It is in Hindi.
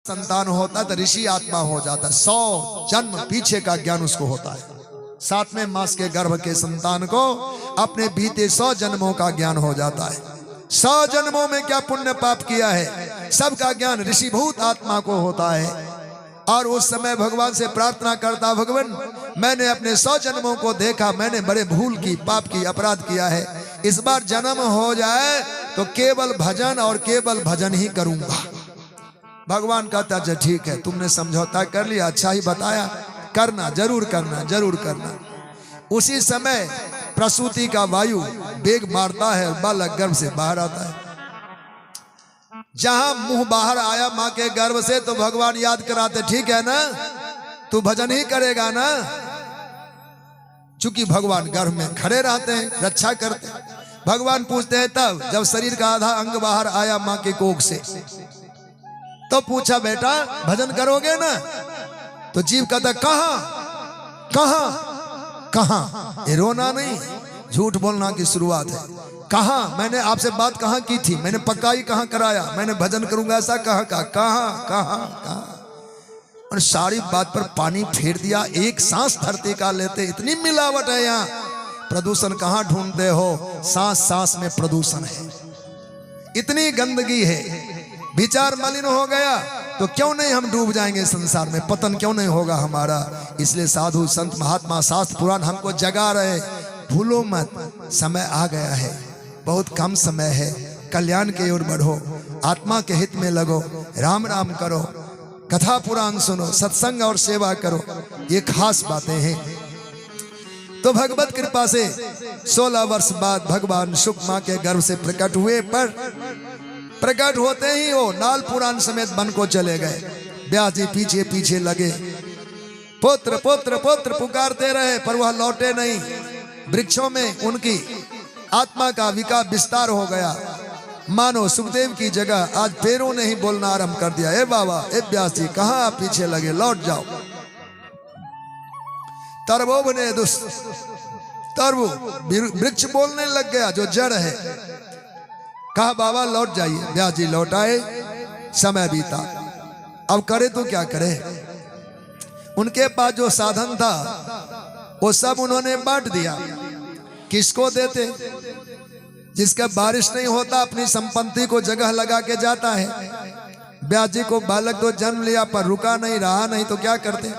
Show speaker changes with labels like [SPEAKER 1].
[SPEAKER 1] संतान होता है तो ऋषि आत्मा हो जाता है। 100 जन्म पीछे का ज्ञान उसको होता है। 7वें मास के गर्भ के संतान को अपने बीते 100 जन्मों का ज्ञान हो जाता है। 100 जन्मों में क्या पुण्य पाप किया है सबका ज्ञान ऋषि भूत आत्मा को होता है। और उस समय भगवान से प्रार्थना करता, भगवान मैंने अपने 100 जन्मों को देखा, मैंने बड़े भूल की, पाप की, अपराध किया है। इस बार जन्म हो जाए तो केवल भजन और केवल भजन ही करूंगा। भगवान कहता है ठीक है, तुमने समझौता कर लिया, अच्छा ही बताया, करना, जरूर करना, जरूर करना। उसी समय प्रसूति का वायु वेग मारता है, बालक गर्भ से बाहर आता है। जहां मुंह बाहर आया मां के गर्भ से तो भगवान याद कराते, ठीक है ना, तू भजन ही करेगा ना। चूंकि भगवान गर्भ में खड़े रहते हैं, रक्षा करते हैं। भगवान पूछते हैं तब जब शरीर का आधा अंग बाहर आया मां के कोख से, तो पूछा बेटा भजन करोगे ना? तो जीव कहता कहां कहां कहां, ये रोना नहीं, झूठ बोलना की शुरुआत है। कहां, मैंने आपसे बात कहां की थी, मैंने पक्का ही कहां कराया, मैंने भजन करूंगा ऐसा कहां कहा, कहां कहां कहां। और सारी बात पर पानी फेर दिया। एक सांस धरती का लेते, इतनी मिलावट है यहाँ। प्रदूषण कहां ढूंढते हो, सांस सांस में प्रदूषण है, इतनी गंदगी है। विचार मलिन हो गया तो क्यों नहीं हम डूब जाएंगे संसार में, पतन क्यों नहीं होगा हमारा। इसलिए साधु संत महात्मा शास्त्र पुराण हमको जगा रहे, भूलो मत, समय आ गया है, बहुत कम समय है, कल्याण की ओर बढ़ो, आत्मा के हित में लगो, राम राम करो, कथा पुराण सुनो, सत्संग और सेवा करो, ये खास बातें हैं। तो भगवत कृपा से 16 वर्ष बाद भगवान शुक मां के गर्भ से प्रकट हुए, पर प्रकट होते ही वो नाल पुराण समेत वन को चले गए। व्यास जी पीछे पीछे लगे, पुत्र पुत्र पुत्र पुकारते रहे, पर वह लौटे नहीं। वृक्षों में उनकी आत्मा का विकास विस्तार हो गया। मानो सुखदेव की जगह आज पैरों ने ही बोलना आरंभ कर दिया, ए बाबा, ए व्यास जी, कहां आप पीछे लगे, लौट जाओ। तरबोब ने तरबो वृक्ष बोलने लग गया जो जड़ है, कहा बाबा लौट जाइए। व्यास जी लौट आए, समय बीता। अब करे तो क्या करे, उनके पास जो साधन था वो सब उन्होंने बांट दिया। किसको देते? जिसका बारिश नहीं होता अपनी संपत्ति को जगह लगा के जाता है। व्यास जी को बालक तो जन्म लिया पर रुका नहीं, रहा नहीं, तो क्या करते?